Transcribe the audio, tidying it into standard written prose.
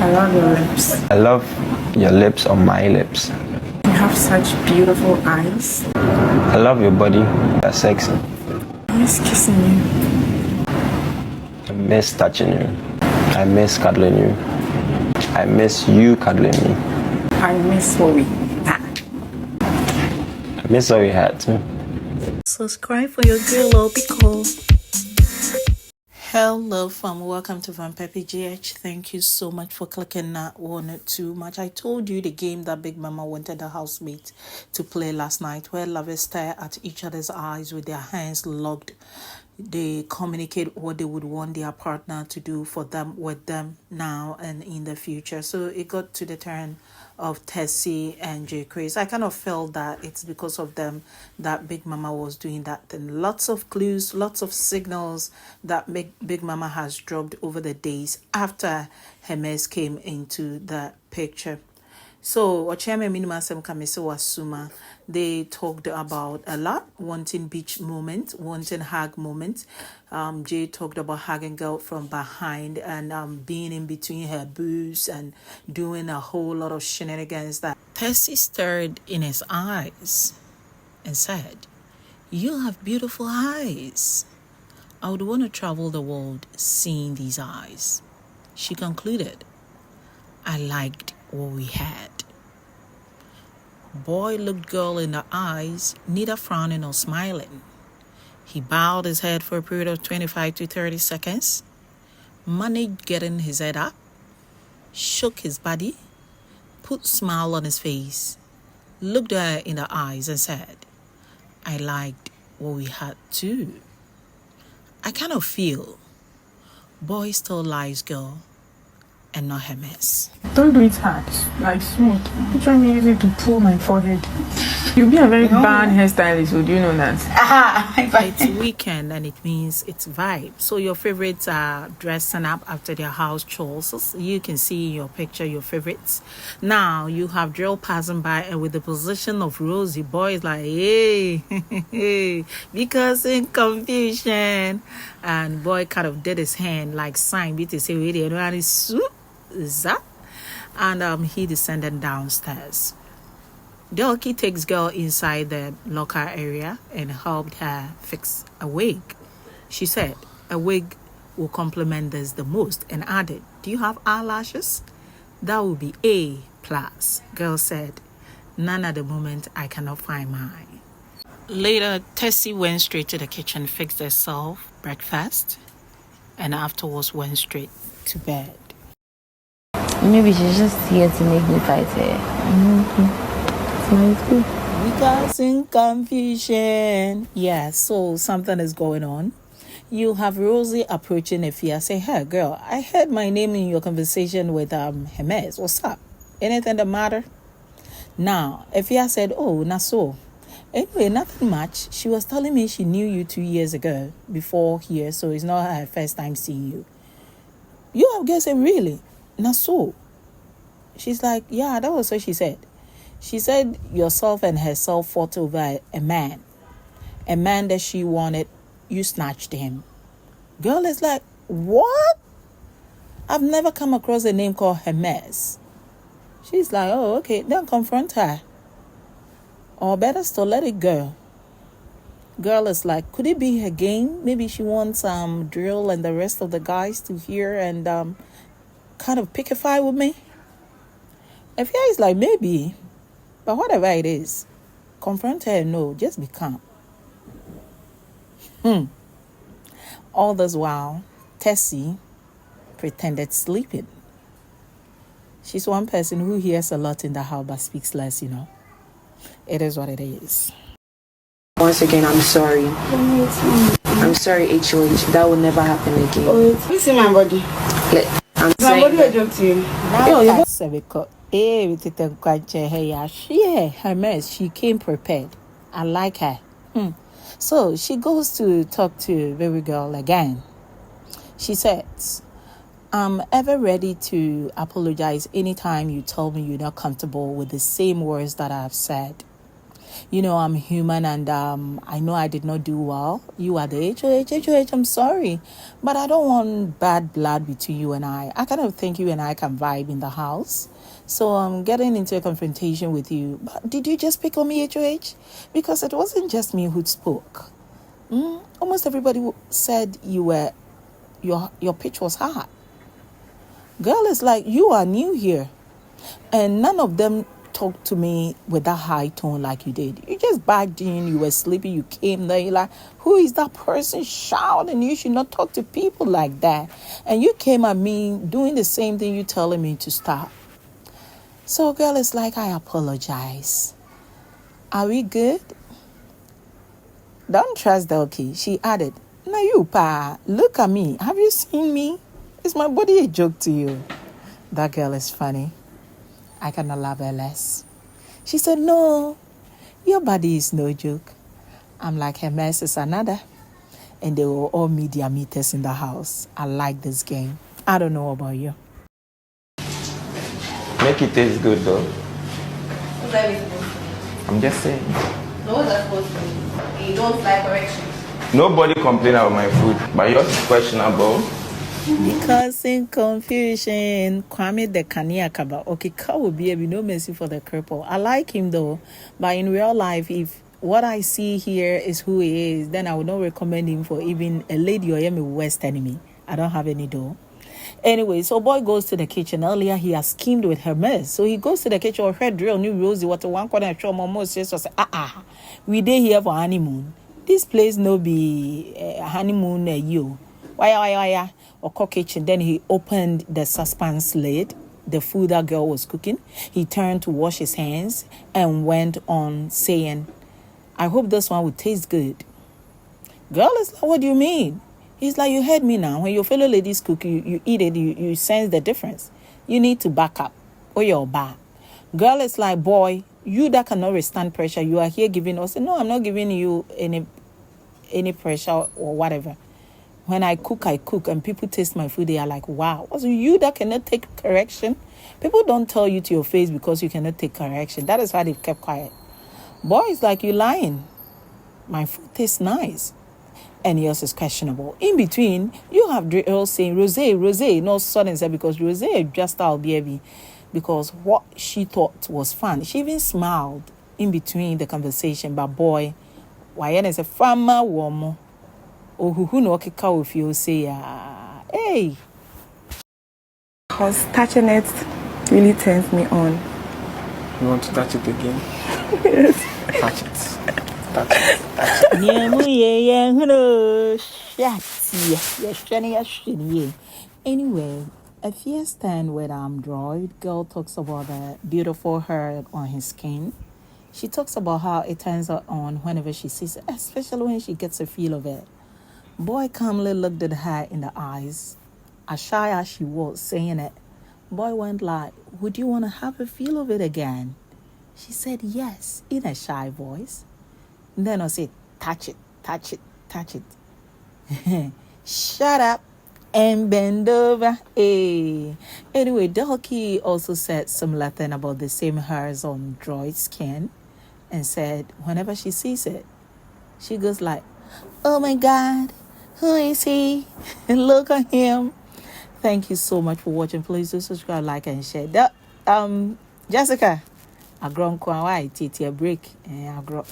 I love your lips. I love your lips on my lips. You have such beautiful eyes. I love your body. You're sexy. I miss kissing you. I miss touching you. I miss cuddling you. I miss you cuddling me. I miss what we had. I miss what we had too. Subscribe for your girl Obico. Hello fam, welcome to Vampire GH. Thank you so much for clicking that one too much. I told you the game that Big Mama wanted the housemate to play last night, where lovers stare at each other's eyes with their hands locked. They communicate what they would want their partner to do for them, with them now and in the future. So it got to the turn of Tessy and JEYCHYRS. I kind of felt that it's because of them that Big Mama was doing that thing. Lots of clues, lots of signals that Big Mama has dropped over the days after her mess came into the picture. So, Ocheme Minimasem Kamese Wasuma, they talked about a lot, wanting beach moment, wanting hug moment. Jay talked about hugging girl from behind and being in between her boobs and doing a whole lot of shenanigans. That Tessy stared in his eyes and said, "You have beautiful eyes. I would want to travel the world seeing these eyes." She concluded, "I liked what we had." Boy looked girl in the eyes, neither frowning nor smiling. He bowed his head for a period of 25 to 30 seconds, managed getting his head up, shook his body, put a smile on his face, looked her in the eyes and said, "I liked what we had too." I kind of feel boy still likes girl and not her mess. Don't do it hard, like smooth. Don't try me using to pull my forehead. You'll be a very bad hairstylist, would you know that? It's weekend and it means it's vibe. So your favorites are dressing up after their house chores. You can see in your picture your favorites. Now you have drill passing by and with the position of Rosey, boy is like, hey, because in confusion. And boy kind of did his hand like sign me to say, wait, and he descended downstairs. Delky takes girl inside the locker area and helped her fix a wig. She said a wig will complement this the most and added, "Do you have eyelashes? That would be A+. Girl said, "None at the moment, I cannot find mine." Later, Tessy went straight to the kitchen, fixed herself breakfast, and afterwards went straight to bed. Maybe she's just here to make me fight her. Because in confusion. Yeah, so something is going on. You have Rosey approaching Efia, say, "Hey girl, I heard my name in your conversation with Hermes. What's up? Anything the matter?" Now, Efia said, "Oh, not so. Anyway, nothing much. She was telling me she knew you 2 years ago before here, so it's not her first time seeing you." You have guessed it, really? Not so. She's like, "Yeah, that was what she said. She said yourself and herself fought over a man that she wanted. You snatched him." Girl is like, "What? I've never come across a name called Hermes." She's like, "Oh, okay, then confront her. Or better still, let it go." Girl is like, "Could it be her game? Maybe she wants drill and the rest of the guys to hear and kind of pick a fight with me." Efia is like, "Maybe. But whatever it is, confront her. No, just be calm." All this while, Tessy pretended sleeping. She's one person who hears a lot in the house but speaks less, you know. It is what it is. Once again, I'm sorry. I'm sorry, HOH. That will never happen again. Oh, you see my body? I'm saying What do I to you? She came prepared. I like her. So she goes to talk to baby girl again. She says, "I'm ever ready to apologize anytime you tell me you're not comfortable with the same words that I've said. You know, I'm human, and I know I did not do well. You are the HOH, I'm sorry. But I don't want bad blood between you and I. I kind of think you and I can vibe in the house. So I'm getting into a confrontation with you. But did you just pick on me, HOH? Because it wasn't just me who spoke. Almost everybody said your pitch was hot. Girl, it's like you are new here. And none of them talked to me with that high tone like you did. You just backed in, you were sleepy, you came there, you're like, who is that person shouting? You should not talk to people like that. And you came at me doing the same thing you telling me to stop. So, girl, it's like, I apologize. Are we good? Don't trust Delky. She added, now you, pa, look at me. Have you seen me? Is my body a joke to you? That girl is funny. I cannot love her less. She said, no, your body is no joke. I'm like, her mess is another. And they were all media meters in the house. I like this game. I don't know about you. Make it taste good though. What's that supposed to mean? I'm just saying. No, what's that supposed to mean? You don't like corrections. Nobody complain about my food, but yours is questionable. Because in confusion, Kwame the Kaniakaba, okay, cow will be no mercy for the cripple. I like him though, but in real life, if what I see here is who he is, then I would not recommend him for even a lady or a worst enemy. I don't have any dough. Anyway, so boy goes to the kitchen. Earlier, he has schemed with her mess. So he goes to the kitchen, or her drill, new Rosey, what one corner show mom says, we day here for honeymoon. This place no be honeymoon you. Why? Or cook kitchen. Then he opened the suspense lid, the food that girl was cooking. He turned to wash his hands and went on saying, I hope this one would taste good. Girl is like, what do you mean? He's like, you heard me now. When your fellow ladies cook, you eat it, you sense the difference. You need to back up or you're bad. Girl is like, boy, you that cannot withstand pressure, you are here giving us. No, I'm not giving you any pressure or whatever. When I cook, and people taste my food, they are like, wow. Also, you that cannot take correction. People don't tell you to your face because you cannot take correction. That is why they've kept quiet. Boy, it's like, you lying. My food tastes nice. And yours is questionable. In between, you have drill saying, Rosey, no sudden said, because Rosey just out baby. Because what she thought was fun. She even smiled in between the conversation. But boy, why is a farmer woman? Oh, who know okay cow if you say hey. Because touching it really turns me on. You want to touch it again? Yes. Touch it. Touch it. Anyway, a fierce stand with Droid girl talks about the beautiful hair on his skin. She talks about how it turns her on whenever she sees it, especially when she gets a feel of it. Boy calmly looked at her in the eyes, as shy as she was saying it. Boy went like, would you want to have a feel of it again? She said yes, in a shy voice. And then I said, touch it, touch it, touch it. Shut up and bend over. Hey. Anyway, Delky also said similar thing about the same hairs on Droid's skin and said whenever she sees it, she goes like, oh my God. Who is he? And look at him. Thank you so much for watching. Please do subscribe, like, and share. Jessica, I grown quite a break and I grow.